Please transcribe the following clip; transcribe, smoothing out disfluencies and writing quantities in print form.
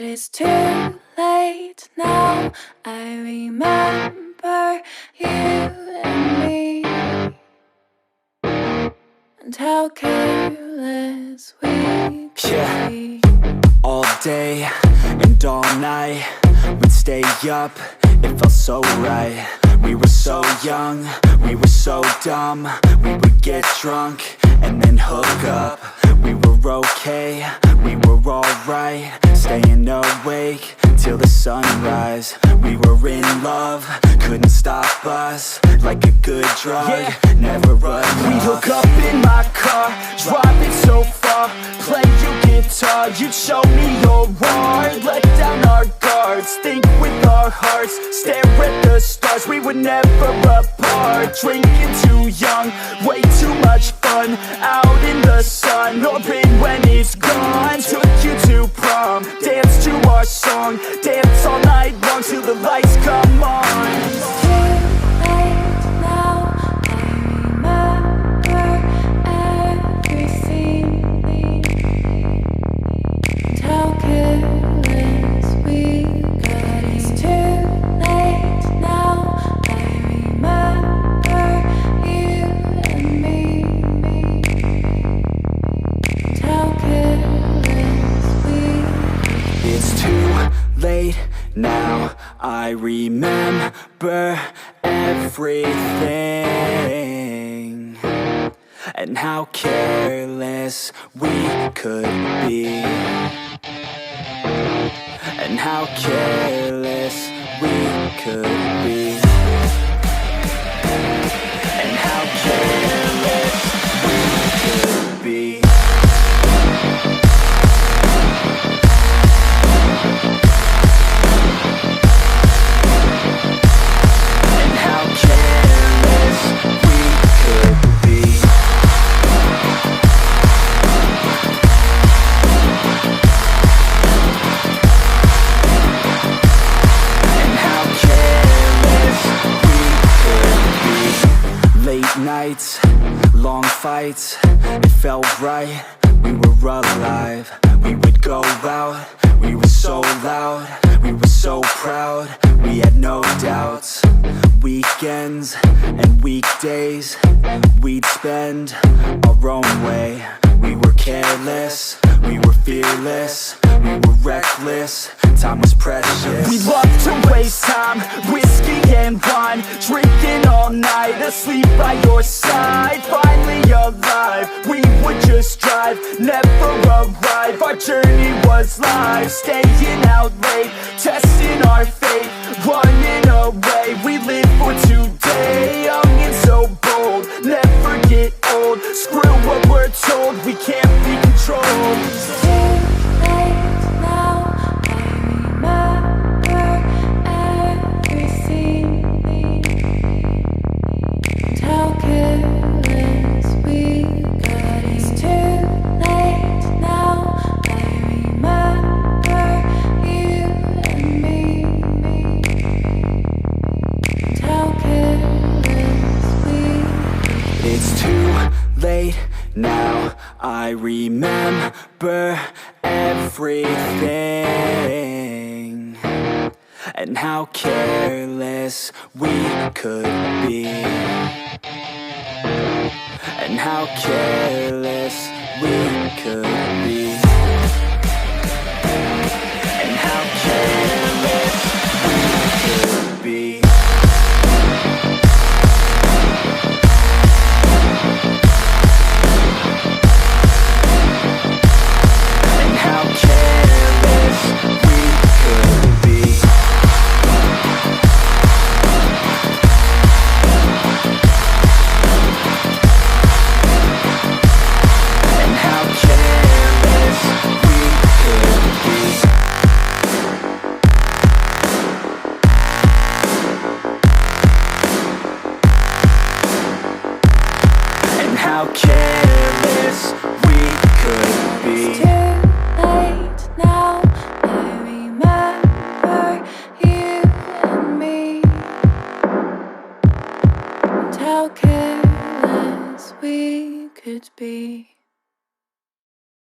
it's too late now. I remember you and me, and how careless we could be. All day and all night, we'd stay up, it felt so right. We were so young, we were so dumb. We would get drunk and then hook up. We were okay, we were alright, staying awake till the sunrise. We were in love, couldn't stop us. Like a good drug, never run off. We'd hook up in my car, drive it so far, play your guitar, you'd show me your art. Let down our guards, think with our hearts, stare at the stars. We were never apart, drinking too young, way too much fun. Out in the sun, or pain when it's gone. Took you to prom, dance to our song, dance all night long till the lights come on. Now I remember everything, and how careless we could be, and how careless we could be, and how careless we could be. Nights, long fights, it felt right, we were alive. We would go out, we were so loud, we were so proud, we had no doubts. Weekends and weekdays, we'd spend our own way. We were careless, we were fearless, we were reckless, time was precious. We loved to waste time, whiskey and wine, drinking all night, asleep by your side. Finally alive, we would just drive, never arrive. Our journey was live, staying out late, testing our fate, running away. We live for today, young and so bold, never get old. Screw what we're told, we can't be controlled. Now I remember everything, and how careless we could be, and how careless we could be.